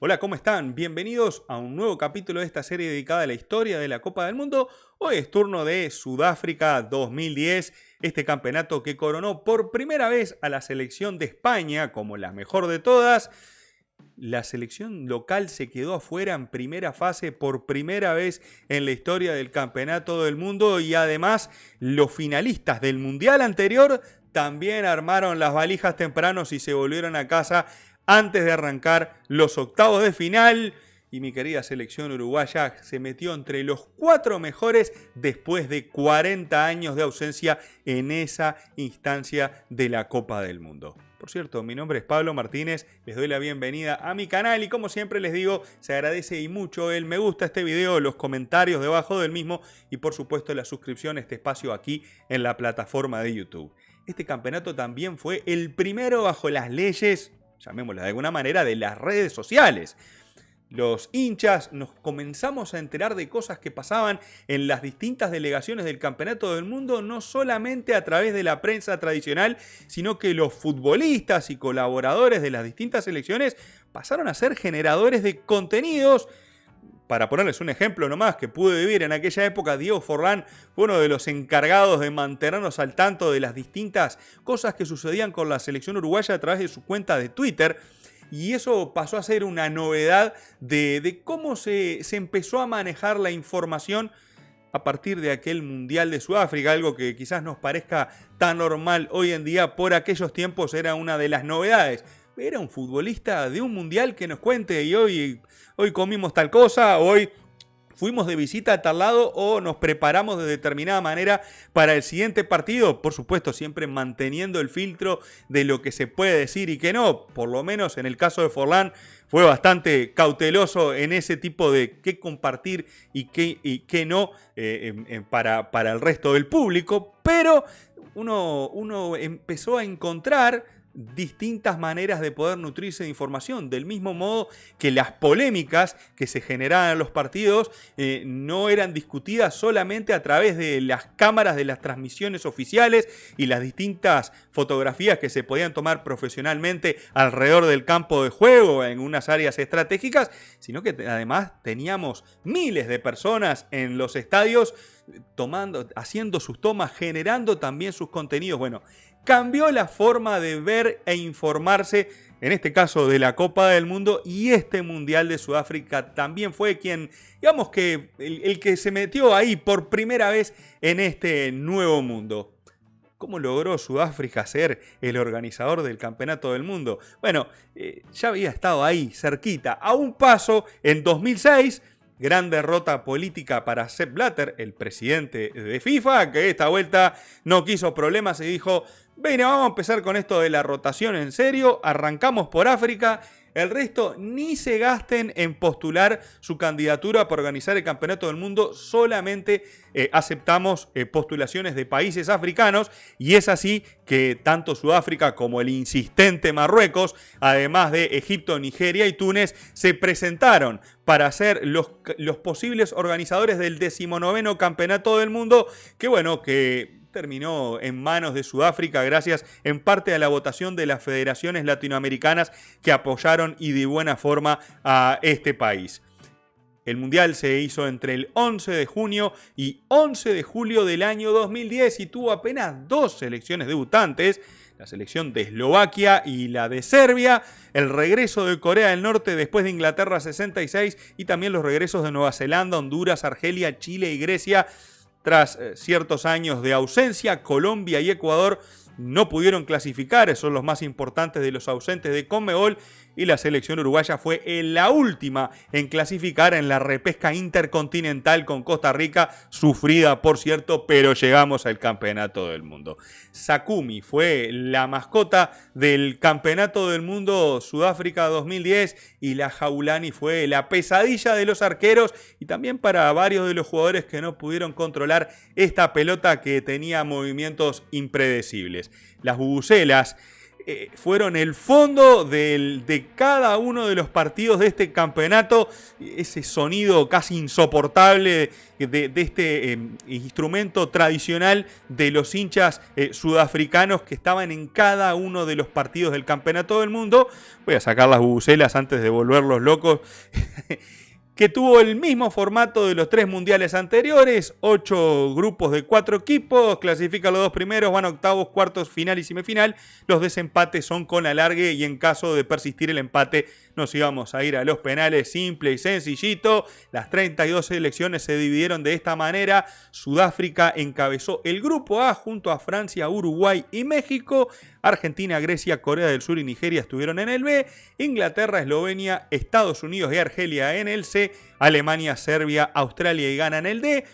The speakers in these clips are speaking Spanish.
Hola, ¿cómo están? Bienvenidos a un nuevo capítulo de esta serie dedicada a la historia de la Copa del Mundo. Hoy es turno de Sudáfrica 2010, este campeonato que coronó por primera vez a la selección de España como la mejor de todas. La selección local se quedó afuera en primera fase por primera vez en la historia del campeonato del mundo y además los finalistas del mundial anterior también armaron las valijas tempranos y se volvieron a casa antes de arrancar los octavos de final. Y mi querida selección uruguaya se metió entre los 4 mejores después de 40 años de ausencia en esa instancia de la Copa del Mundo. Por cierto, mi nombre es Pablo Martínez, les doy la bienvenida a mi canal y como siempre les digo, se agradece y mucho el me gusta a este video, los comentarios debajo del mismo y por supuesto la suscripción a este espacio aquí en la plataforma de YouTube. Este campeonato también fue el primero bajo las leyes, llamémoslas de alguna manera, de las redes sociales. Los hinchas nos comenzamos a enterar de cosas que pasaban en las distintas delegaciones del Campeonato del Mundo, no solamente a través de la prensa tradicional, sino que los futbolistas y colaboradores de las distintas selecciones pasaron a ser generadores de contenidos. Para ponerles un ejemplo nomás que pude vivir en aquella época, Diego Forlán fue uno de los encargados de mantenernos al tanto de las distintas cosas que sucedían con la selección uruguaya a través de su cuenta de Twitter. Y eso pasó a ser una novedad de cómo se empezó a manejar la información a partir de aquel Mundial de Sudáfrica, algo que quizás nos parezca tan normal hoy en día, por aquellos tiempos era una de las novedades. Era un futbolista de un Mundial que nos cuente y hoy comimos tal cosa, hoy fuimos de visita a tal lado o nos preparamos de determinada manera para el siguiente partido. Por supuesto, siempre manteniendo el filtro de lo que se puede decir y que no. Por lo menos en el caso de Forlán fue bastante cauteloso en ese tipo de qué compartir y qué no para el resto del público. Pero uno empezó a encontrar distintas maneras de poder nutrirse de información, del mismo modo que las polémicas que se generaban en los partidos no eran discutidas solamente a través de las cámaras de las transmisiones oficiales y las distintas fotografías que se podían tomar profesionalmente alrededor del campo de juego en unas áreas estratégicas, sino que además teníamos miles de personas en los estadios haciendo sus tomas, generando también sus contenidos. Bueno, cambió la forma de ver e informarse, en este caso de la Copa del Mundo, y este Mundial de Sudáfrica también fue quien, digamos que el que se metió ahí por primera vez en este nuevo mundo. ¿Cómo logró Sudáfrica ser el organizador del Campeonato del Mundo? Bueno, ya había estado ahí cerquita, a un paso en 2006. Gran derrota política para Sepp Blatter, el presidente de FIFA, que esta vuelta no quiso problemas y dijo: "Venga, vamos a empezar con esto de la rotación en serio, arrancamos por África, el resto ni se gasten en postular su candidatura para organizar el Campeonato del Mundo, solamente aceptamos postulaciones de países africanos", y es así que tanto Sudáfrica como el insistente Marruecos, además de Egipto, Nigeria y Túnez, se presentaron para ser los posibles organizadores del 19º Campeonato del Mundo, que terminó en manos de Sudáfrica gracias en parte a la votación de las federaciones latinoamericanas que apoyaron y de buena forma a este país. El Mundial se hizo entre el 11 de junio y 11 de julio del año 2010 y tuvo apenas 2 selecciones debutantes, la selección de Eslovaquia y la de Serbia, el regreso de Corea del Norte después de Inglaterra 66 y también los regresos de Nueva Zelanda, Honduras, Argelia, Chile y Grecia. Tras ciertos años de ausencia, Colombia y Ecuador no pudieron clasificar, son los más importantes de los ausentes de Conmebol, y la selección uruguaya fue la última en clasificar en la repesca intercontinental con Costa Rica, sufrida por cierto, pero llegamos al Campeonato del Mundo. Sakumi fue la mascota del Campeonato del Mundo Sudáfrica 2010 y la Jaulani fue la pesadilla de los arqueros y también para varios de los jugadores que no pudieron controlar esta pelota que tenía movimientos impredecibles. Las bubucelas fueron el fondo de cada uno de los partidos de este campeonato. Ese sonido casi insoportable de este instrumento tradicional de los hinchas sudafricanos que estaban en cada uno de los partidos del campeonato del mundo. Voy a sacar las bubucelas antes de volverlos locos. Que tuvo el mismo formato de los 3 mundiales anteriores, 8 grupos de 4 equipos, clasifican los 2 primeros, van a octavos, cuartos, final y semifinal. Los desempates son con alargue y en caso de persistir el empate nos íbamos a ir a los penales, simple y sencillito. Las 32 selecciones se dividieron de esta manera. Sudáfrica encabezó el grupo A junto a Francia, Uruguay y México. Argentina, Grecia, Corea del Sur y Nigeria estuvieron en el B. Inglaterra, Eslovenia, Estados Unidos y Argelia en el C. Alemania, Serbia, Australia y Ghana en el D.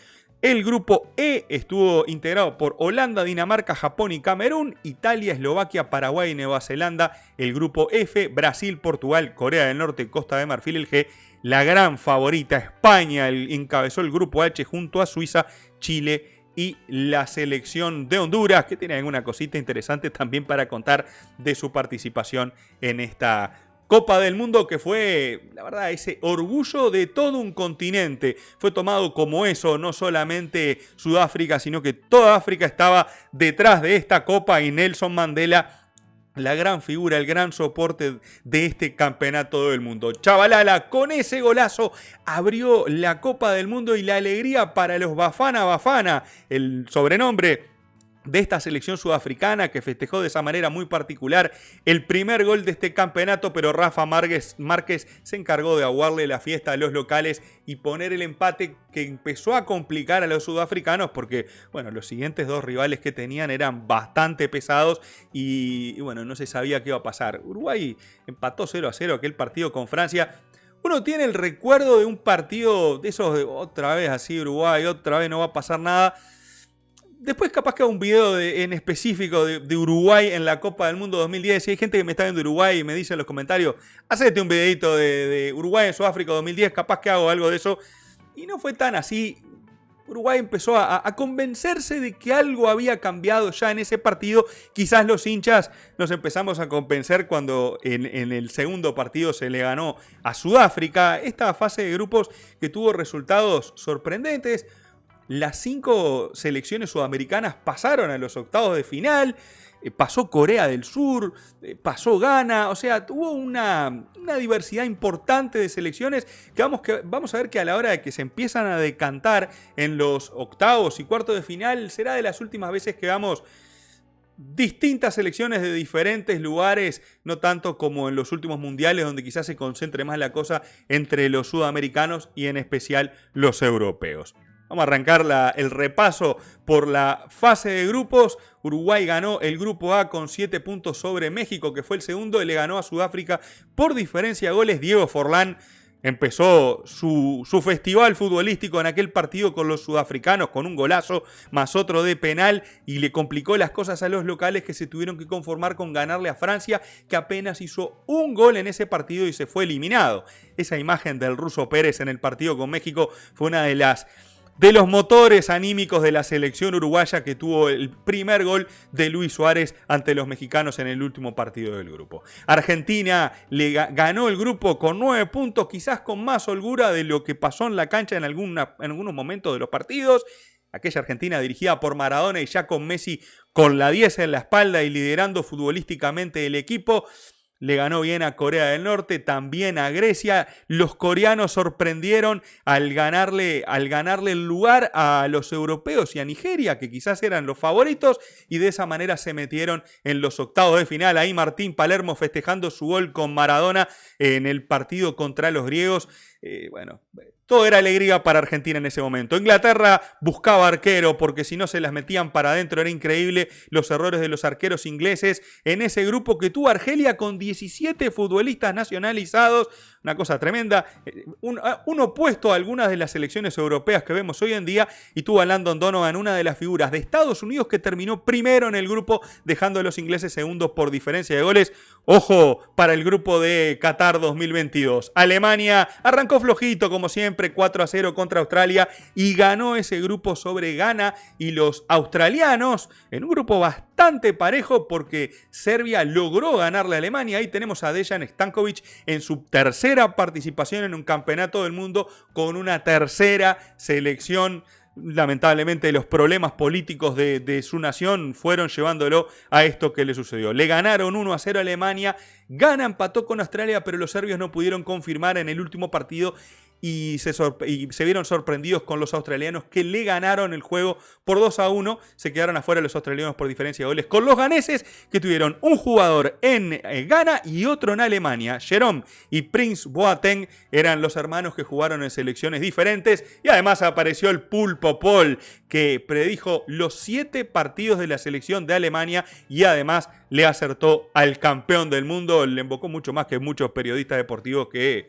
El grupo E estuvo integrado por Holanda, Dinamarca, Japón y Camerún, Italia, Eslovaquia, Paraguay y Nueva Zelanda. El grupo F, Brasil, Portugal, Corea del Norte, Costa de Marfil. El G, la gran favorita España, encabezó el grupo H junto a Suiza, Chile y la selección de Honduras, que tiene alguna cosita interesante también para contar de su participación en esta Copa del Mundo, que fue, la verdad, ese orgullo de todo un continente. Fue tomado como eso, no solamente Sudáfrica, sino que toda África estaba detrás de esta Copa y Nelson Mandela, la gran figura, el gran soporte de este campeonato del mundo. Chabalala, con ese golazo, abrió la Copa del Mundo y la alegría para los Bafana Bafana, el sobrenombre de esta selección sudafricana que festejó de esa manera muy particular el primer gol de este campeonato, pero Rafa Márquez se encargó de aguarle la fiesta a los locales y poner el empate que empezó a complicar a los sudafricanos porque, bueno, los siguientes 2 rivales que tenían eran bastante pesados y bueno, no se sabía qué iba a pasar. Uruguay empató 0-0 aquel partido con Francia. Uno tiene el recuerdo de un partido de esos de otra vez así Uruguay, otra vez no va a pasar nada. Después capaz que hago un video en específico de Uruguay en la Copa del Mundo 2010. Si hay gente que me está viendo Uruguay y me dice en los comentarios, hacete un videito de Uruguay en Sudáfrica 2010, capaz que hago algo de eso. Y no fue tan así. Uruguay empezó a convencerse de que algo había cambiado ya en ese partido. Quizás los hinchas nos empezamos a convencer cuando en el segundo partido se le ganó a Sudáfrica. Esta fase de grupos que tuvo resultados sorprendentes. Las 5 selecciones sudamericanas pasaron a los octavos de final, pasó Corea del Sur, pasó Ghana, o sea, tuvo una diversidad importante de selecciones que vamos a ver que a la hora de que se empiezan a decantar en los octavos y cuartos de final, será de las últimas veces que vamos distintas selecciones de diferentes lugares, no tanto como en los últimos mundiales donde quizás se concentre más la cosa entre los sudamericanos y en especial los europeos. Vamos a arrancar el repaso por la fase de grupos. Uruguay ganó el grupo A con 7 puntos sobre México, que fue el segundo, y le ganó a Sudáfrica por diferencia de goles. Diego Forlán empezó su festival futbolístico en aquel partido con los sudafricanos con un golazo más otro de penal y le complicó las cosas a los locales que se tuvieron que conformar con ganarle a Francia, que apenas hizo un gol en ese partido y se fue eliminado. Esa imagen del Ruso Pérez en el partido con México fue una de los motores anímicos de la selección uruguaya que tuvo el primer gol de Luis Suárez ante los mexicanos en el último partido del grupo. Argentina le ganó el grupo con 9 puntos, quizás con más holgura de lo que pasó en la cancha en algunos momentos de los partidos. Aquella Argentina dirigida por Maradona y ya con Messi con la 10 en la espalda y liderando futbolísticamente el equipo. Le ganó bien a Corea del Norte, también a Grecia. Los coreanos sorprendieron al ganarle el lugar a los europeos y a Nigeria, que quizás eran los favoritos, y de esa manera se metieron en los octavos de final. Ahí Martín Palermo festejando su gol con Maradona en el partido contra los griegos. Todo era alegría para Argentina en ese momento. Inglaterra buscaba arquero porque si no se las metían para adentro. Era increíble los errores de los arqueros ingleses en ese grupo que tuvo Argelia con 17 futbolistas nacionalizados. Una cosa tremenda. Un opuesto a algunas de las selecciones europeas que vemos hoy en día. Y tuvo a Landon Donovan, una de las figuras de Estados Unidos que terminó primero en el grupo, dejando a los ingleses segundos por diferencia de goles. Ojo para el grupo de Qatar 2022. Alemania arrancó flojito como siempre, 4-0 contra Australia y ganó ese grupo sobre Ghana y los australianos en un grupo bastante bastante parejo porque Serbia logró ganarle a Alemania. Ahí tenemos a Dejan Stankovic en su tercera participación en un campeonato del mundo con una tercera selección. Lamentablemente los problemas políticos de su nación fueron llevándolo a esto que le sucedió. Le ganaron 1-0 a Alemania, empató con Australia, pero los serbios no pudieron confirmar en el último partido y se vieron sorprendidos con los australianos que le ganaron el juego por 2-1. Se quedaron afuera los australianos por diferencia de goles con los ganeses, que tuvieron un jugador en Ghana y otro en Alemania. Jerome y Prince Boateng eran los hermanos que jugaron en selecciones diferentes. Y además apareció el Pulpo Paul, que predijo los 7 partidos de la selección de Alemania y además le acertó al campeón del mundo. Le invocó mucho más que muchos periodistas deportivos que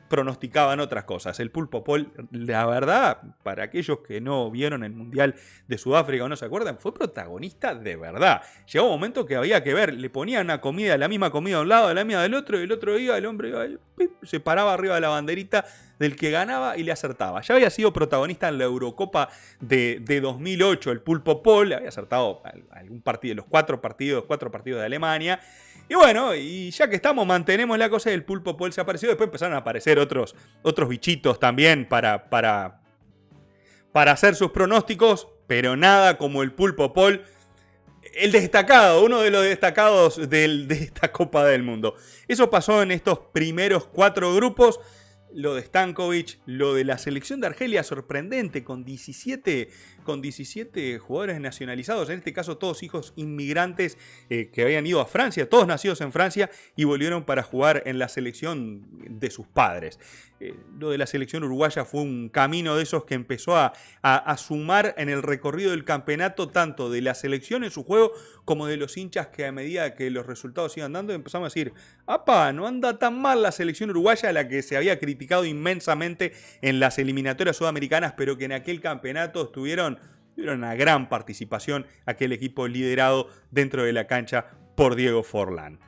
pronosticaban otras cosas. El Pulpo Paul, la verdad, para aquellos que no vieron el Mundial de Sudáfrica o no se acuerdan, fue protagonista de verdad. Llegó un momento que había que ver, le ponían una comida, la misma comida a un lado, la misma del otro, y el otro día el hombre iba, se paraba arriba de la banderita del que ganaba y le acertaba. Ya había sido protagonista en la Eurocopa de 2008, el Pulpo Paul, le había acertado algún partido, los 4 partidos de Alemania. Y bueno, y ya que estamos, mantenemos la cosa del Pulpo Paul se apareció. Después empezaron a aparecer otros bichitos también para hacer sus pronósticos, pero nada como el Pulpo Paul. El destacado, uno de los destacados de esta Copa del Mundo. Eso pasó en estos primeros 4 grupos. Lo de Stankovic, lo de la selección de Argelia, sorprendente, con 17 jugadores nacionalizados, en este caso todos hijos inmigrantes que habían ido a Francia, todos nacidos en Francia y volvieron para jugar en la selección de sus padres. Lo de la selección uruguaya fue un camino de esos que empezó a sumar en el recorrido del campeonato, tanto de la selección en su juego como de los hinchas, que a medida que los resultados iban dando empezamos a decir: ¡apa! No anda tan mal la selección uruguaya, a la que se había criticado inmensamente en las eliminatorias sudamericanas, pero que en aquel campeonato tuvieron una gran participación, aquel equipo liderado dentro de la cancha por Diego Forlán.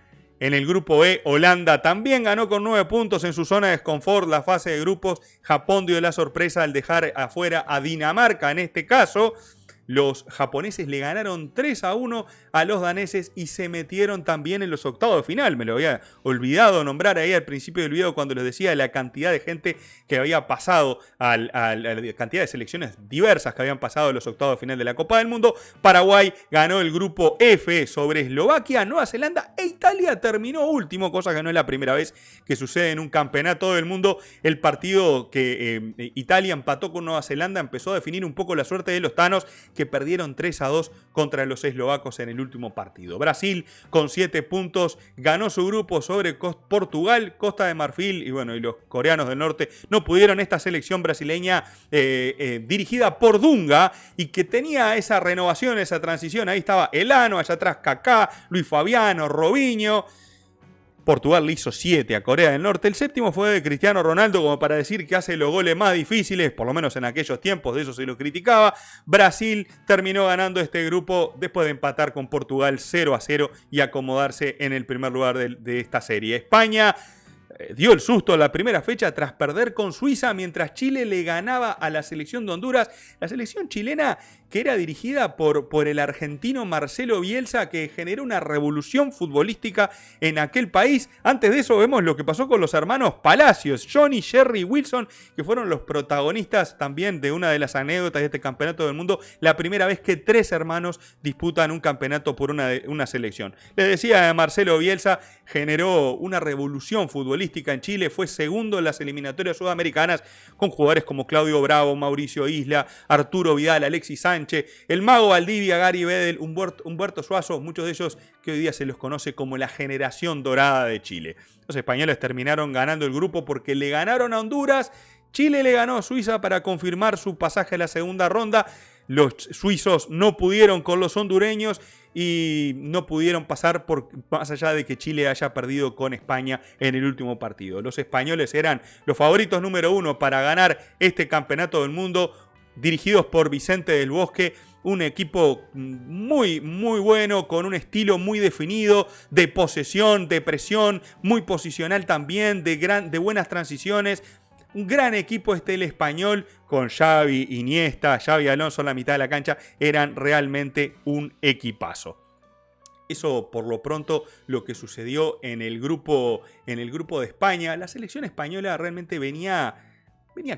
En el grupo E, Holanda también ganó con 9 puntos en su zona de desconfort la fase de grupos. Japón dio la sorpresa al dejar afuera a Dinamarca. En este caso, los japoneses le ganaron 3-1 a los daneses y se metieron también en los octavos de final. Me lo había olvidado nombrar ahí al principio del video cuando les decía la cantidad de gente que había pasado, la cantidad de selecciones diversas que habían pasado a los octavos de final de la Copa del Mundo. Paraguay ganó el grupo F sobre Eslovaquia, Nueva Zelanda e Italia terminó último, cosa que no es la primera vez que sucede en un campeonato del mundo. El partido que Italia empató con Nueva Zelanda empezó a definir un poco la suerte de los tanos, que perdieron 3-2 contra los eslovacos en el último partido. Brasil, con 7 puntos, ganó su grupo sobre Portugal, Costa de Marfil y los coreanos del norte no pudieron. Esta selección brasileña dirigida por Dunga y que tenía esa renovación, esa transición. Ahí estaba Elano, allá atrás Kaká, Luis Fabiano, Robinho. Portugal le hizo 7 a Corea del Norte. El séptimo fue de Cristiano Ronaldo, como para decir que hace los goles más difíciles, por lo menos en aquellos tiempos, de eso se lo criticaba. Brasil terminó ganando este grupo después de empatar con Portugal 0-0 y acomodarse en el primer lugar de esta serie. España dio el susto en la primera fecha tras perder con Suiza, mientras Chile le ganaba a la selección de Honduras. La selección chilena, que era dirigida por el argentino Marcelo Bielsa, que generó una revolución futbolística en aquel país. Antes de eso vemos lo que pasó con los hermanos Palacios, Johnny, Jerry y Wilson, que fueron los protagonistas también de una de las anécdotas de este campeonato del mundo, la primera vez que 3 hermanos disputan un campeonato por una selección. Les decía, Marcelo Bielsa generó una revolución futbolística en Chile, fue segundo en las eliminatorias sudamericanas, con jugadores como Claudio Bravo, Mauricio Isla, Arturo Vidal, Alexis Sánchez, el Mago Valdivia, Gary Bedel, Humberto Suazo, muchos de ellos que hoy día se los conoce como la generación dorada de Chile. Los españoles terminaron ganando el grupo porque le ganaron a Honduras. Chile le ganó a Suiza para confirmar su pasaje a la segunda ronda. Los suizos no pudieron con los hondureños y no pudieron pasar más allá de que Chile haya perdido con España en el último partido. Los españoles eran los favoritos número 1 para ganar este campeonato del mundo, dirigidos por Vicente del Bosque, un equipo muy, muy bueno, con un estilo muy definido, de posesión, de presión, muy posicional también, de buenas transiciones. Un gran equipo el español, con Xavi, Iniesta, Xavi Alonso en la mitad de la cancha, eran realmente un equipazo. Eso por lo pronto lo que sucedió en el grupo de España. La selección española realmente venía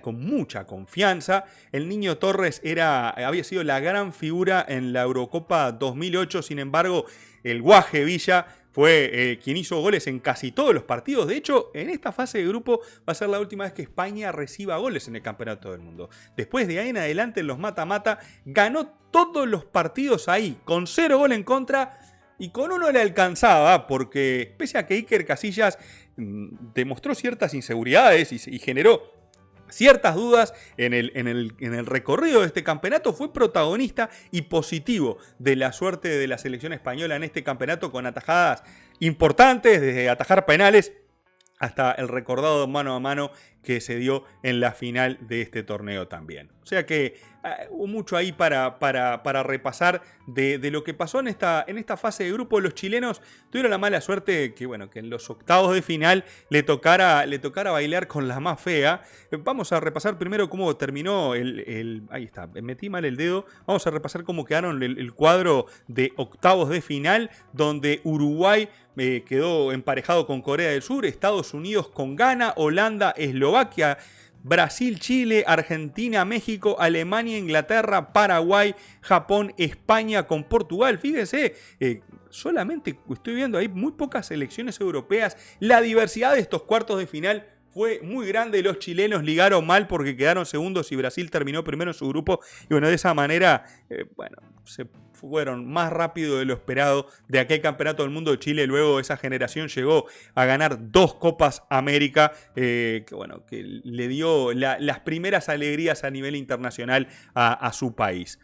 con mucha confianza. El Niño Torres había sido la gran figura en la Eurocopa 2008. Sin embargo, el Guaje Villa fue quien hizo goles en casi todos los partidos. De hecho, en esta fase de grupo va a ser la última vez que España reciba goles en el Campeonato del Mundo. Después de ahí en adelante, en los mata-mata, ganó todos los partidos ahí, con 0 gol en contra. Y con uno le alcanzaba, porque pese a que Iker Casillas demostró ciertas inseguridades y generó ciertas dudas en el recorrido de este campeonato, fue protagonista y positivo de la suerte de la selección española en este campeonato, con atajadas importantes, desde atajar penales hasta el recordado mano a mano que se dio en la final de este torneo también. O sea que hubo mucho ahí para repasar de lo que pasó en esta fase de grupo. Los chilenos tuvieron la mala suerte que en los octavos de final le tocara bailar con la más fea. Vamos a repasar primero cómo terminó ahí está, metí mal el dedo. Vamos a repasar cómo quedaron el cuadro de octavos de final, donde Uruguay quedó emparejado con Corea del Sur, Estados Unidos con Ghana, Holanda, Eslovaquia, Brasil, Chile, Argentina, México, Alemania, Inglaterra, Paraguay, Japón, España con Portugal. Fíjense, solamente estoy viendo ahí muy pocas selecciones europeas. La diversidad de estos cuartos de final fue muy grande. Los chilenos ligaron mal porque quedaron segundos y Brasil terminó primero en su grupo. Y de esa manera, se fueron más rápido de lo esperado de aquel campeonato del mundo. Chile luego esa generación llegó a ganar 2 Copas América, que le dio las primeras alegrías a nivel internacional a su país.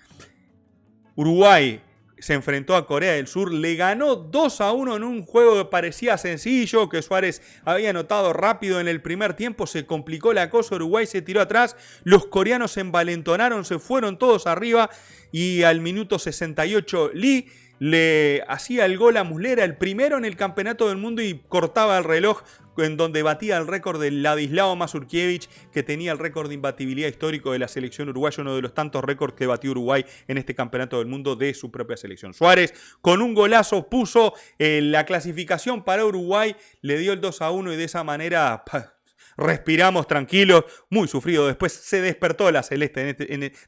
Uruguay se enfrentó a Corea del Sur, le ganó 2-1 en un juego que parecía sencillo, que Suárez había anotado rápido en el primer tiempo. Se complicó la cosa, Uruguay se tiró atrás, los coreanos se envalentonaron, se fueron todos arriba y al minuto 68 Lee le hacía el gol a Muslera, el primero en el campeonato del mundo, y cortaba el reloj, en donde batía el récord de Ladislao Mazurkiewicz, que tenía el récord de imbatibilidad histórico de la selección uruguaya, uno de los tantos récords que batió Uruguay en este campeonato del mundo de su propia selección. Suárez, con un golazo, puso la clasificación para Uruguay, le dio el 2-1 y de esa manera respiramos tranquilos. Muy sufrido después, se despertó la celeste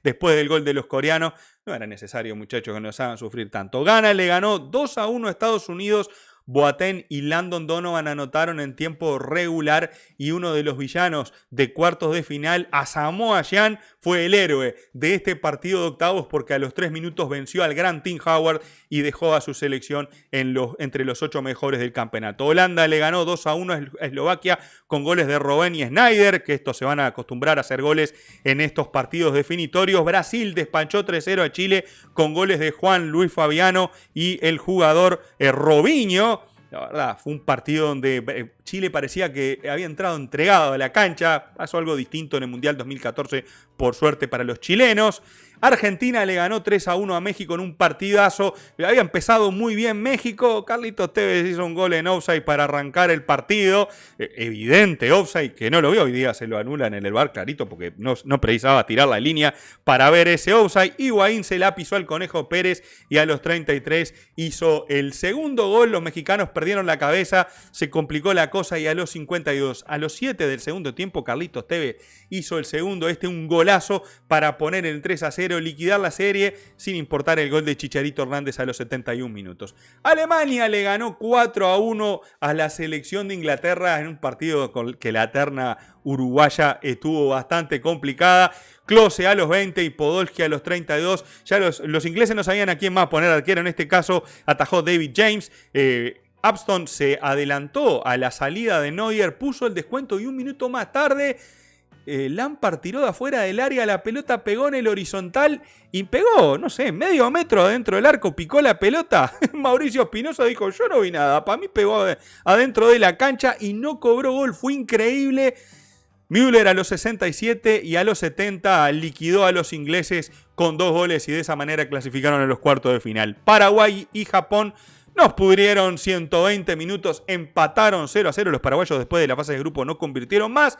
después del gol de los coreanos. No era necesario, muchachos, que nos hagan sufrir tanto. Ghana le ganó 2-1 a Estados Unidos. Boateng y Landon Donovan anotaron en tiempo regular, y uno de los villanos de cuartos de final, Asamoah Gyan, fue el héroe de este partido de octavos, porque a los 3 minutos venció al gran Tim Howard y dejó a su selección entre los 8 mejores del campeonato. Holanda le ganó 2-1 a Eslovaquia con goles de Robben y Sneijder, que estos se van a acostumbrar a hacer goles en estos partidos definitorios. Brasil despachó 3-0 a Chile con goles de Juan Luis Fabiano y el jugador Robinho. La verdad, fue un partido donde Chile parecía que había entrado entregado a la cancha. Pasó algo distinto en el Mundial 2014, por suerte para los chilenos. Argentina le ganó 3-1 a México en un partidazo. Había empezado muy bien México. Carlitos Tevez hizo un gol en offside para arrancar el partido. Evidente offside, que no lo vio. Hoy día se lo anulan en el VAR, clarito, porque no precisaba tirar la línea para ver ese offside. Higuaín se la pisó al Conejo Pérez y a los 33 hizo el segundo gol. Los mexicanos perdieron la cabeza, se complicó la cosa, y a los 52, a los 7 del segundo tiempo, Carlitos Tevez hizo el segundo, un golazo para poner el 3-0, liquidar la serie sin importar el gol de Chicharito Hernández a los 71 minutos. Alemania le ganó 4-1 a la selección de Inglaterra en un partido con que la terna uruguaya estuvo bastante complicada. Klose a los 20 y Podolski a los 32. Ya los ingleses no sabían a quién más poner arquero. En este caso atajó David James. Upston se adelantó a la salida de Neuer, puso el descuento, y un minuto más tarde Lampard tiró de afuera del área, la pelota pegó en el horizontal y pegó, no sé, medio metro adentro del arco, picó la pelota. Mauricio Espinosa dijo: yo no vi nada, para mí pegó adentro de la cancha y no cobró gol. Fue increíble. Müller a los 67 y a los 70 liquidó a los ingleses con 2 goles y de esa manera clasificaron a los cuartos de final. Paraguay y Japón nos pudrieron 120 minutos, empataron 0-0. Los paraguayos después de la fase de grupo no convirtieron más,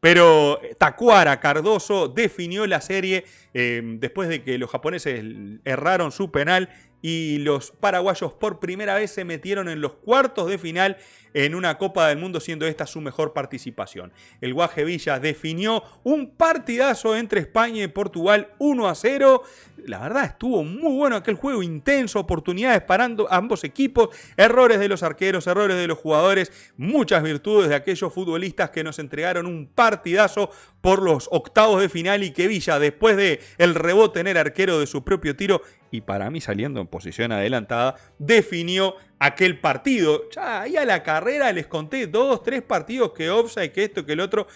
pero Tacuara Cardoso definió la serie después de que los japoneses erraron su penal y los paraguayos por primera vez se metieron en los cuartos de final en una Copa del Mundo, siendo esta su mejor participación. El Guaje Villa definió un partidazo entre España y Portugal 1-0. La verdad estuvo muy bueno aquel juego, intenso, oportunidades para ambos equipos, errores de los arqueros, errores de los jugadores, muchas virtudes de aquellos futbolistas que nos entregaron un partidazo por los octavos de final, y que Villa, después de el rebote en el arquero de su propio tiro, y para mí saliendo en posición adelantada, definió aquel partido. Ya ahí a la carrera les conté 2, 3 partidos que offside, que esto, que el otro.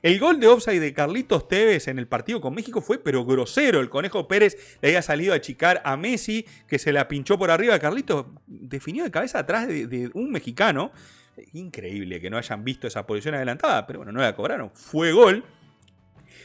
El gol de offside de Carlitos Tevez en el partido con México fue pero grosero. El Conejo Pérez le había salido a achicar a Messi, que se la pinchó por arriba. Carlitos definió de cabeza atrás de un mexicano. Increíble que no hayan visto esa posición adelantada, pero bueno, no la cobraron. Fue gol.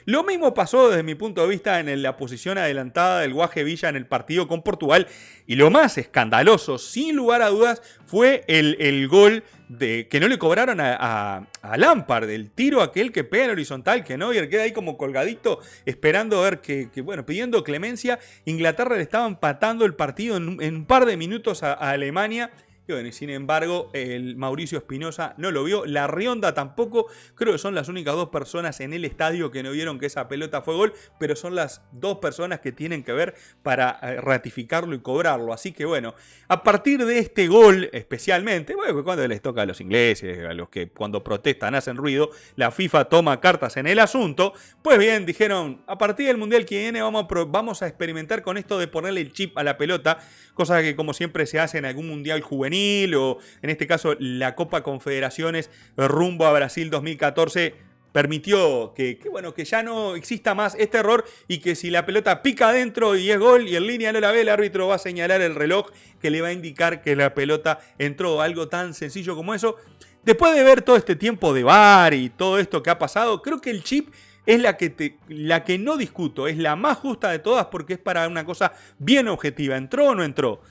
Lo mismo pasó desde mi punto de vista en la posición adelantada del Guaje Villa en el partido con Portugal. Y lo más escandaloso, sin lugar a dudas, fue el gol que no le cobraron a Lampard, el tiro aquel que pega en horizontal, que Neuer queda ahí como colgadito, esperando a ver bueno, pidiendo clemencia. Inglaterra le estaba empatando el partido en un par de minutos a Alemania. Y bueno, y sin embargo, el Mauricio Espinosa no lo vio, la Rionda tampoco. Creo que son las únicas 2 personas en el estadio que no vieron que esa pelota fue gol, pero son las 2 personas que tienen que ver para ratificarlo y cobrarlo. Así que bueno, a partir de este gol especialmente, bueno, cuando les toca a los ingleses, a los que cuando protestan hacen ruido, la FIFA toma cartas en el asunto. Pues bien, dijeron, a partir del Mundial que viene vamos a experimentar con esto de ponerle el chip a la pelota, cosa que como siempre se hace en algún Mundial juvenil, o en este caso la Copa Confederaciones rumbo a Brasil 2014, permitió que ya no exista más este error, y que si la pelota pica adentro y es gol y en línea no la ve, el árbitro va a señalar el reloj que le va a indicar que la pelota entró. Algo tan sencillo como eso. Después de ver todo este tiempo de VAR y todo esto que ha pasado, creo que el chip es la que no discuto, es la más justa de todas, porque es para una cosa bien objetiva. ¿Entró o no entró?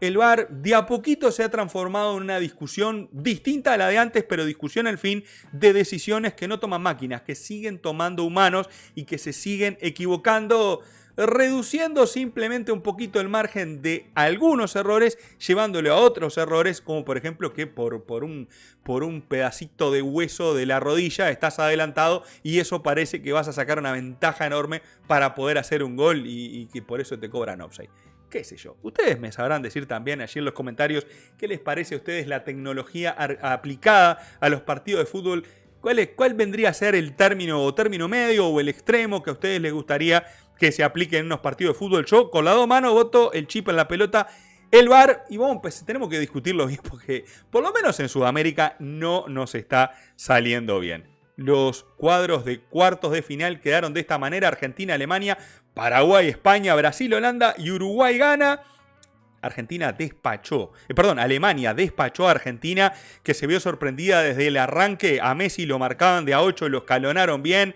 El VAR de a poquito se ha transformado en una discusión distinta a la de antes, pero discusión al fin de decisiones que no toman máquinas, que siguen tomando humanos y que se siguen equivocando, reduciendo simplemente un poquito el margen de algunos errores, llevándole a otros errores, como por ejemplo que por un pedacito de hueso de la rodilla estás adelantado y eso parece que vas a sacar una ventaja enorme para poder hacer un gol, y que por eso te cobran offside. Qué sé yo. Ustedes me sabrán decir también allí en los comentarios qué les parece a ustedes la tecnología aplicada a los partidos de fútbol. ¿Cuál vendría a ser el término medio o el extremo que a ustedes les gustaría que se aplique en unos partidos de fútbol? Yo con las 2 manos voto el chip en la pelota, el VAR, y bueno, pues tenemos que discutirlo bien, porque por lo menos en Sudamérica no nos está saliendo bien. Los cuadros de cuartos de final quedaron de esta manera: Argentina, Alemania, Paraguay, España, Brasil, Holanda y Uruguay gana. Alemania despachó a Argentina, que se vio sorprendida desde el arranque. A Messi lo marcaban de a 8, lo escalonaron bien.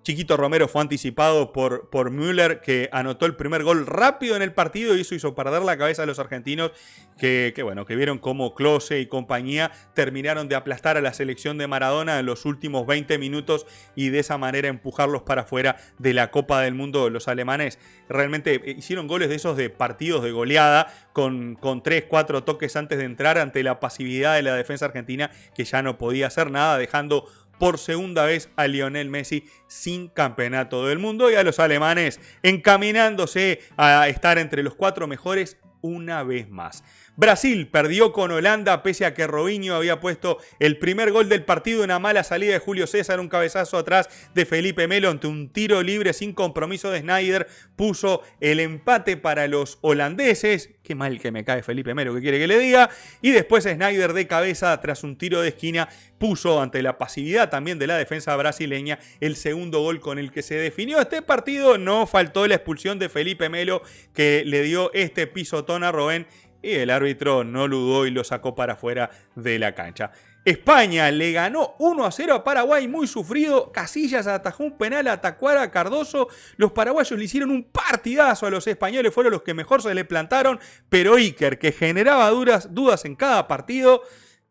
Chiquito Romero fue anticipado por Müller, que anotó el primer gol rápido en el partido y eso hizo perder la cabeza a los argentinos, que vieron cómo Klose y compañía terminaron de aplastar a la selección de Maradona en los últimos 20 minutos y de esa manera empujarlos para afuera de la Copa del Mundo. Los alemanes realmente hicieron goles de esos de partidos de goleada, con 3, 4 toques antes de entrar, ante la pasividad de la defensa argentina, que ya no podía hacer nada, dejando por segunda vez a Lionel Messi sin campeonato del mundo, y a los alemanes encaminándose a estar entre los 4 mejores una vez más. Brasil perdió con Holanda pese a que Robinho había puesto el primer gol del partido. Una mala salida de Julio César, un cabezazo atrás de Felipe Melo ante un tiro libre sin compromiso de Sneijder, puso el empate para los holandeses. Qué mal que me cae Felipe Melo, ¿qué quiere que le diga? Y después Sneijder de cabeza tras un tiro de esquina puso, ante la pasividad también de la defensa brasileña, el segundo gol con el que se definió este partido. No faltó la expulsión de Felipe Melo, que le dio este pisotón a Robben, y el árbitro no lo dudó y lo sacó para afuera de la cancha. España le ganó 1-0 a Paraguay, muy sufrido. Casillas atajó un penal a Tacuara Cardoso. Los paraguayos le hicieron un partidazo a los españoles, fueron los que mejor se le plantaron, pero Iker, que generaba dudas en cada partido,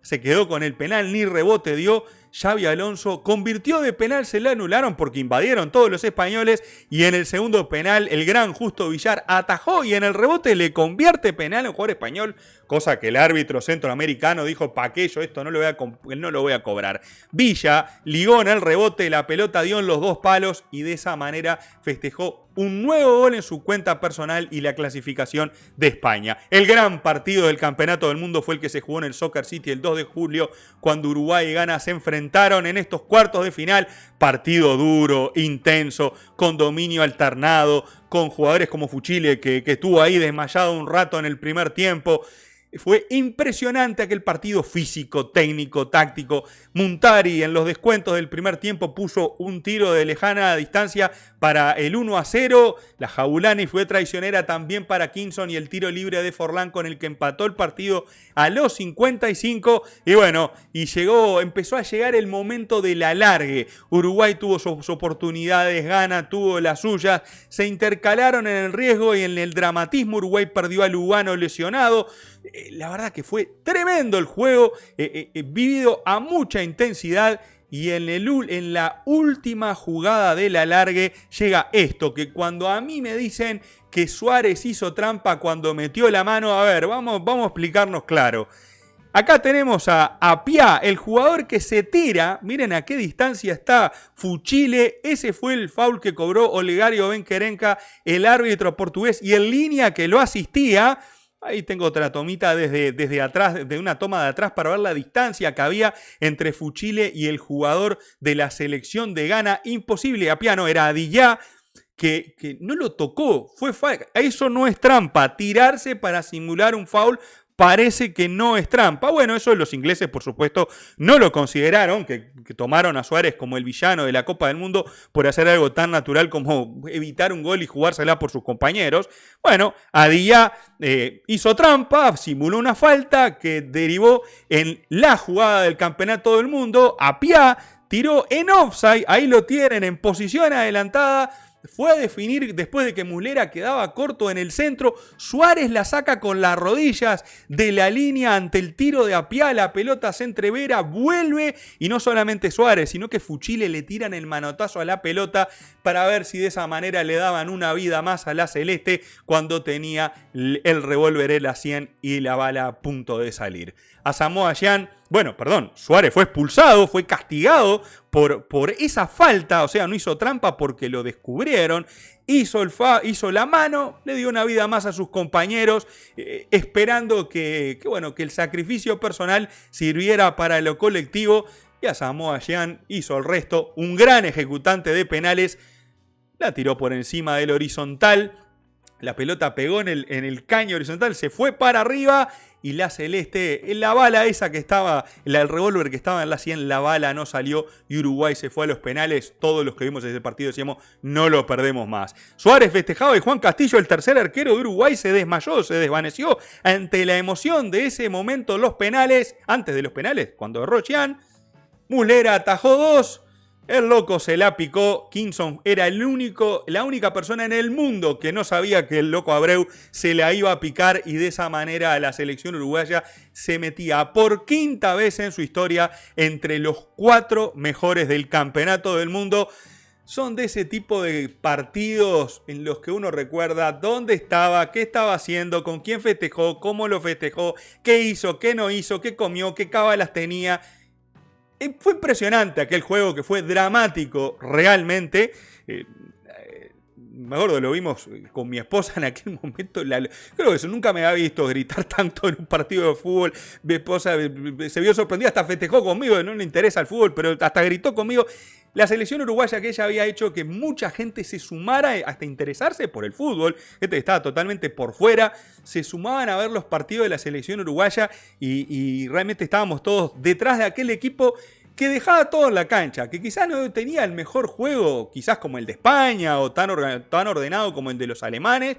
se quedó con el penal, ni rebote dio. Xabi Alonso convirtió de penal, se le anularon porque invadieron todos los españoles, y en el segundo penal el gran Justo Villar atajó y en el rebote le convierte penal a un jugador español, cosa que el árbitro centroamericano dijo: ¿pa' qué? Yo esto no lo voy a cobrar. Villa ligó en el rebote, la pelota dio en los dos palos y de esa manera festejó un nuevo gol en su cuenta personal y la clasificación de España. El gran partido del Campeonato del Mundo fue el que se jugó en el Soccer City el 2 de julio, cuando Uruguay y Ghana se enfrentaron en estos cuartos de final. Partido duro, intenso, con dominio alternado, con jugadores como Fuchile que estuvo ahí desmayado un rato en el primer tiempo. Fue impresionante aquel partido, físico, técnico, táctico. Muntari en los descuentos del primer tiempo puso un tiro de lejana distancia para el 1-0. La Jabulani fue traicionera también para Kingston y el tiro libre de Forlán con el que empató el partido a los 55. Y bueno, empezó a llegar el momento del alargue. Uruguay tuvo sus oportunidades, Ghana tuvo las suyas. Se intercalaron en el riesgo y en el dramatismo. Uruguay perdió a Lugano lesionado. La verdad que fue tremendo el juego, vivido a mucha intensidad, y en la última jugada del alargue llega esto, que cuando a mí me dicen que Suárez hizo trampa cuando metió la mano, a ver, vamos a explicarnos claro. Acá tenemos a Piá, el jugador que se tira, miren a qué distancia está Fuchile, ese fue el foul que cobró Olegario Benquerenca, el árbitro portugués, y en línea que lo asistía. Ahí tengo otra tomita desde atrás, de una toma de atrás, para ver la distancia que había entre Fuchile y el jugador de la selección de Ghana. Imposible, a piano era Adillá, que no lo tocó. Eso no es trampa. Tirarse para simular un foul parece que no es trampa. Bueno, eso los ingleses, por supuesto, no lo consideraron, que tomaron a Suárez como el villano de la Copa del Mundo por hacer algo tan natural como evitar un gol y jugársela por sus compañeros. Bueno, Adillá hizo trampa, simuló una falta que derivó en la jugada del Campeonato del Mundo. Appiah tiró en offside, ahí lo tienen en posición adelantada. Fue a definir después de que Muslera quedaba corto en el centro. Suárez la saca con las rodillas de la línea ante el tiro de Appiah. La pelota se entrevera, vuelve, y no solamente Suárez, sino que Fuchile le tiran el manotazo a la pelota para ver si de esa manera le daban una vida más a la celeste cuando tenía el revólver en la 100 y la bala a punto de salir. Asamoah Gyan, Suárez fue expulsado, fue castigado por esa falta, o sea, no hizo trampa porque lo descubrieron, hizo la mano, le dio una vida más a sus compañeros, esperando que el sacrificio personal sirviera para lo colectivo, y Asamoah Gyan hizo el resto. Un gran ejecutante de penales, la tiró por encima del horizontal, la pelota pegó en el caño horizontal, se fue para arriba, y la celeste, la bala esa que estaba, el revólver que estaba en la 100, la bala no salió y Uruguay se fue a los penales. Todos los que vimos ese partido decíamos: no lo perdemos más. Suárez festejaba y Juan Castillo, el tercer arquero de Uruguay, se desmayó, se desvaneció ante la emoción de ese momento. Los penales, antes de los penales, cuando erró Gyan, Muslera atajó 2. El loco se la picó. Kingston era la única persona en el mundo que no sabía que el loco Abreu se la iba a picar, y de esa manera la selección uruguaya se metía por quinta vez en su historia entre los 4 mejores del Campeonato del Mundo. Son de ese tipo de partidos en los que uno recuerda dónde estaba, qué estaba haciendo, con quién festejó, cómo lo festejó, qué hizo, qué no hizo, qué comió, qué cábalas tenía. Fue impresionante aquel juego, que fue dramático realmente. Me acuerdo, lo vimos con mi esposa en aquel momento. Creo que eso, nunca me había visto gritar tanto en un partido de fútbol. Mi esposa se vio sorprendida, hasta festejó conmigo, no le interesa el fútbol, pero hasta gritó conmigo. La selección uruguaya, que ella había hecho que mucha gente se sumara hasta interesarse por el fútbol, gente que estaba totalmente por fuera, se sumaban a ver los partidos de la selección uruguaya, y realmente estábamos todos detrás de aquel equipo que dejaba todo en la cancha, que quizás no tenía el mejor juego, quizás como el de España, o tan ordenado como el de los alemanes,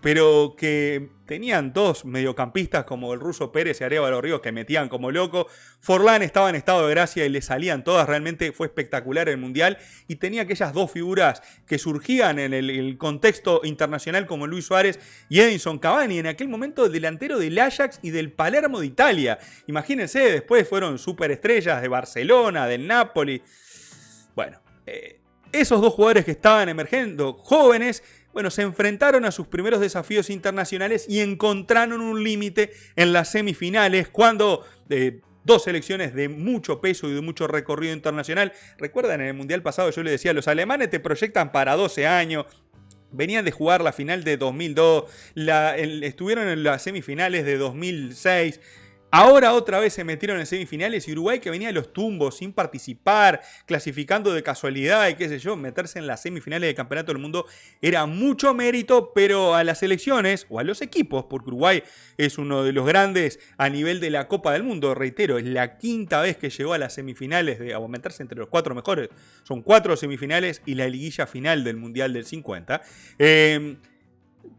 pero que tenían dos mediocampistas como el ruso Pérez y Arévalo Ríos que metían como loco. Forlán estaba en estado de gracia y le salían todas. Realmente fue espectacular el Mundial. Y tenía aquellas dos figuras que surgían en el contexto internacional como Luis Suárez y Edinson Cavani. En aquel momento delantero del Ajax y del Palermo de Italia. Imagínense, después fueron superestrellas de Barcelona, del Napoli. Bueno, esos dos jugadores que estaban emergiendo, jóvenes, bueno, se enfrentaron a sus primeros desafíos internacionales y encontraron un límite en las semifinales cuando dos selecciones de mucho peso y de mucho recorrido internacional. Recuerdan, en el Mundial pasado yo les decía, los alemanes te proyectan para 12 años. Venían de jugar la final de 2002, estuvieron en las semifinales de 2006. Ahora otra vez se metieron en semifinales y Uruguay, que venía de los tumbos sin participar, clasificando de casualidad y qué sé yo, meterse en las semifinales del Campeonato del Mundo era mucho mérito, pero a las selecciones o a los equipos, porque Uruguay es uno de los grandes a nivel de la Copa del Mundo, reitero, es la quinta vez que llegó a las semifinales, a meterse entre los 4 mejores, son 4 semifinales y la liguilla final del Mundial del 50.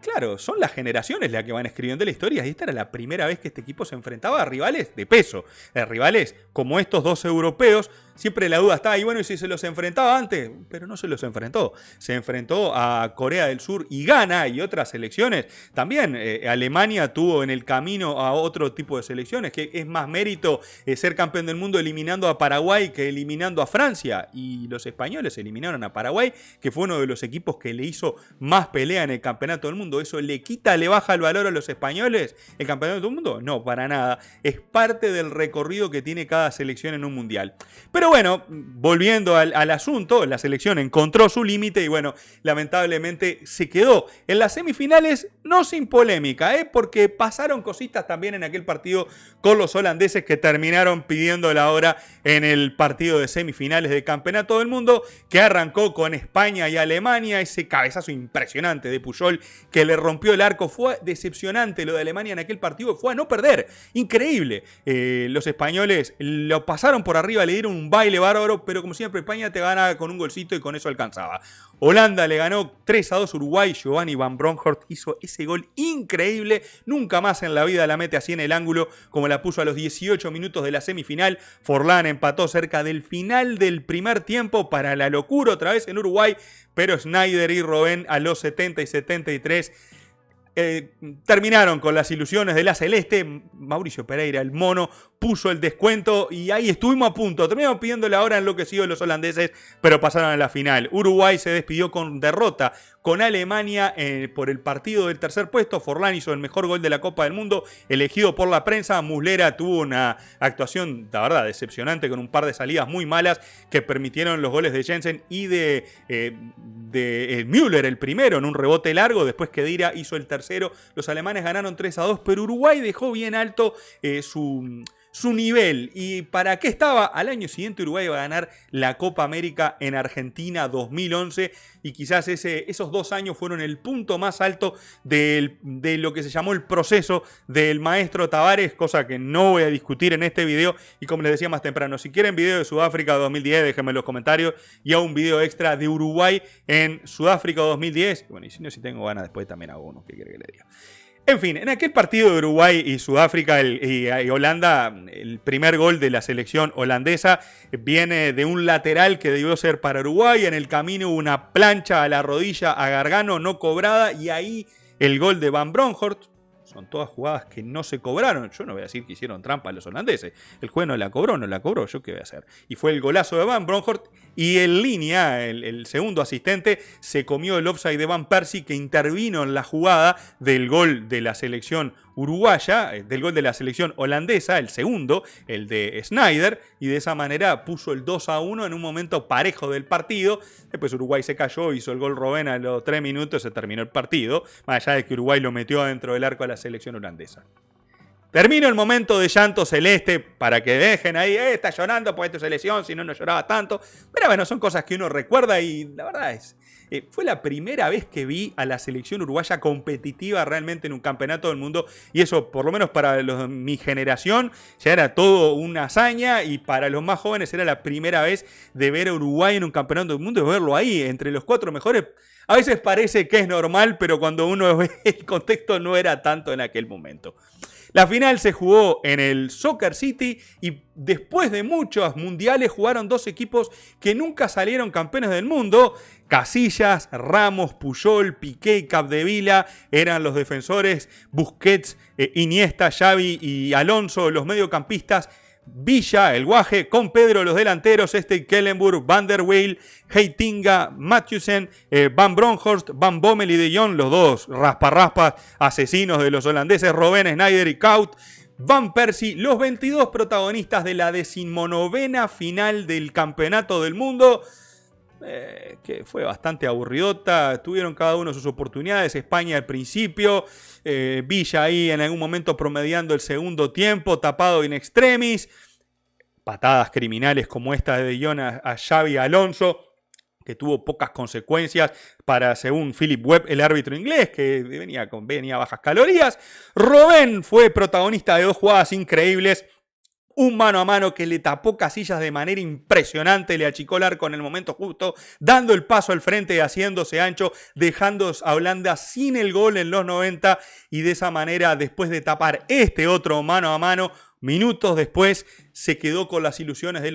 Claro, son las generaciones las que van escribiendo la historia y esta era la primera vez que este equipo se enfrentaba a rivales de peso, rivales como estos dos europeos. Siempre la duda está, y bueno, ¿y si se los enfrentaba antes? Pero no se los enfrentó. Se enfrentó a Corea del Sur y Ghana y otras selecciones. También Alemania tuvo en el camino a otro tipo de selecciones, que es más mérito ser campeón del mundo eliminando a Paraguay que eliminando a Francia. Y los españoles eliminaron a Paraguay, que fue uno de los equipos que le hizo más pelea en el campeonato del mundo. ¿Eso le baja el valor a los españoles el campeonato del mundo? No, para nada. Es parte del recorrido que tiene cada selección en un mundial. Pero bueno, volviendo al asunto, la selección encontró su límite y bueno, lamentablemente se quedó en las semifinales, no sin polémica, porque pasaron cositas también en aquel partido con los holandeses que terminaron pidiendo la hora en el partido de semifinales del Campeonato del Mundo, que arrancó con España y Alemania, ese cabezazo impresionante de Puyol que le rompió el arco. Fue decepcionante lo de Alemania en aquel partido, fue a no perder, increíble. Los españoles lo pasaron por arriba, le dieron un baile bárbaro, pero como siempre España te gana con un golcito y con eso alcanzaba. Holanda le ganó 3-2 a Uruguay, Giovanni Van Bronckhorst hizo ese gol increíble, nunca más en la vida la mete así en el ángulo como la puso a los 18 minutos de la semifinal. Forlán empató cerca del final del primer tiempo para la locura otra vez en Uruguay, pero Snyder y Robben a los 70 y 73 terminaron con las ilusiones de la Celeste. Mauricio Pereira, el mono, puso el descuento y ahí estuvimos a punto. Terminamos pidiendo la hora enloquecido de los holandeses, pero pasaron a la final. Uruguay se despidió con derrota con Alemania por el partido del tercer puesto. Forlán hizo el mejor gol de la Copa del Mundo, elegido por la prensa. Muslera tuvo una actuación, la verdad, decepcionante, con un par de salidas muy malas que permitieron los goles de Jensen y de Müller, el primero, en un rebote largo. Después Khedira hizo el tercero. Los alemanes ganaron 3-2, pero Uruguay dejó bien alto su nivel. ¿Y para qué estaba? Al año siguiente Uruguay iba a ganar la Copa América en Argentina 2011 y quizás esos 2 años fueron el punto más alto de lo que se llamó el proceso del maestro Tavares, cosa que no voy a discutir en este video. Y como les decía más temprano, si quieren video de Sudáfrica 2010, déjenme en los comentarios, y a un video extra de Uruguay en Sudáfrica 2010. Bueno, y si tengo ganas después también hago uno, ¿qué quiere que le diga? En fin, en aquel partido de Uruguay y Sudáfrica y Holanda, el primer gol de la selección holandesa viene de un lateral que debió ser para Uruguay. En el camino una plancha a la rodilla a Gargano no cobrada y ahí el gol de Van Bronckhorst. Son todas jugadas que no se cobraron. Yo no voy a decir que hicieron trampa a los holandeses. El juez no la cobró. ¿Yo qué voy a hacer? Y fue el golazo de Van Bronckhorst. Y en línea, el segundo asistente se comió el offside de Van Persie, que intervino en la jugada del gol de la selección uruguaya, del gol de la selección holandesa, el segundo, el de Snyder, y de esa manera puso el 2-1 en un momento parejo del partido. Después Uruguay se cayó, hizo el gol Robben a los 3 minutos, se terminó el partido, más allá de que Uruguay lo metió adentro del arco a la selección holandesa. Termino el momento de llanto celeste para que dejen ahí, está llorando porque es tu selección, si no, no lloraba tanto. Pero bueno, son cosas que uno recuerda y la verdad es, fue la primera vez que vi a la selección uruguaya competitiva realmente en un campeonato del mundo. Y eso, por lo menos para mi generación, ya era todo una hazaña. Y para los más jóvenes era la primera vez de ver a Uruguay en un campeonato del mundo y verlo ahí, entre los 4 mejores. A veces parece que es normal, pero cuando uno ve el contexto no era tanto en aquel momento. La final se jugó en el Soccer City y después de muchos mundiales jugaron 2 equipos que nunca salieron campeones del mundo. Casillas, Ramos, Puyol, Piqué y Capdevila eran los defensores. Busquets, Iniesta, Xavi y Alonso los mediocampistas. Villa, el Guaje, con Pedro los delanteros, Kellenburg, Van der Weyl, Heitinga, Matthewsen, Van Bronckhorst, Van Bommel y De Jong, los 2 rasparraspas asesinos de los holandeses, Robben, Sneijder y Kout, Van Persie, los 22 protagonistas de la 19ª final del Campeonato del Mundo, que fue bastante aburridota. Tuvieron cada uno sus oportunidades. España al principio, Villa ahí en algún momento promediando el segundo tiempo, tapado in extremis, patadas criminales como esta de Jong a Xavi Alonso, que tuvo pocas consecuencias para, según Philip Webb, el árbitro inglés, que venía a bajas calorías. Robben fue protagonista de 2 jugadas increíbles. Un mano a mano que le tapó Casillas de manera impresionante, le achicó el arco en el momento justo, dando el paso al frente y haciéndose ancho, dejando a Holanda sin el gol en los 90 y de esa manera, después de tapar este otro mano a mano, minutos después se quedó con las ilusiones de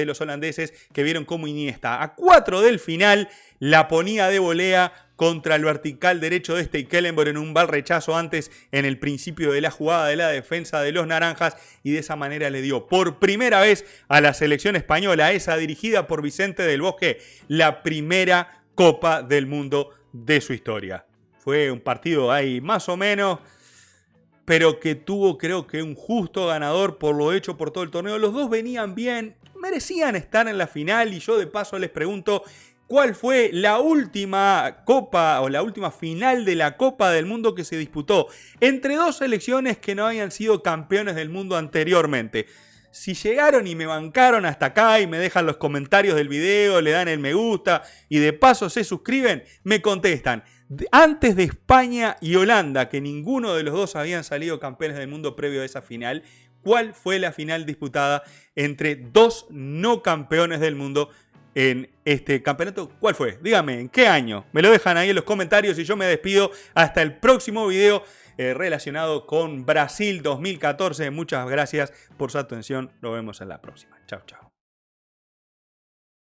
los holandeses que vieron cómo Iniesta, a 4 del final, la ponía de volea contra el vertical derecho de Kellenburg en un rechazo antes en el principio de la jugada de la defensa de los naranjas y de esa manera le dio por primera vez a la selección española, esa dirigida por Vicente del Bosque, la primera Copa del Mundo de su historia. Fue un partido ahí más o menos, pero que tuvo, creo que, un justo ganador por lo hecho por todo el torneo. Los dos venían bien, merecían estar en la final y yo de paso les pregunto, ¿cuál fue la última copa o la última final de la Copa del Mundo que se disputó entre 2 selecciones que no habían sido campeones del mundo anteriormente? Si llegaron y me bancaron hasta acá y me dejan los comentarios del video, le dan el me gusta y de paso se suscriben, me contestan. Antes de España y Holanda, que ninguno de los 2 habían salido campeones del mundo previo a esa final, ¿cuál fue la final disputada entre 2 no campeones del mundo en este campeonato? ¿Cuál fue? Dígame, ¿en qué año? Me lo dejan ahí en los comentarios y yo me despido hasta el próximo video relacionado con Brasil 2014. Muchas gracias por su atención. Nos vemos en la próxima. Chao, chao.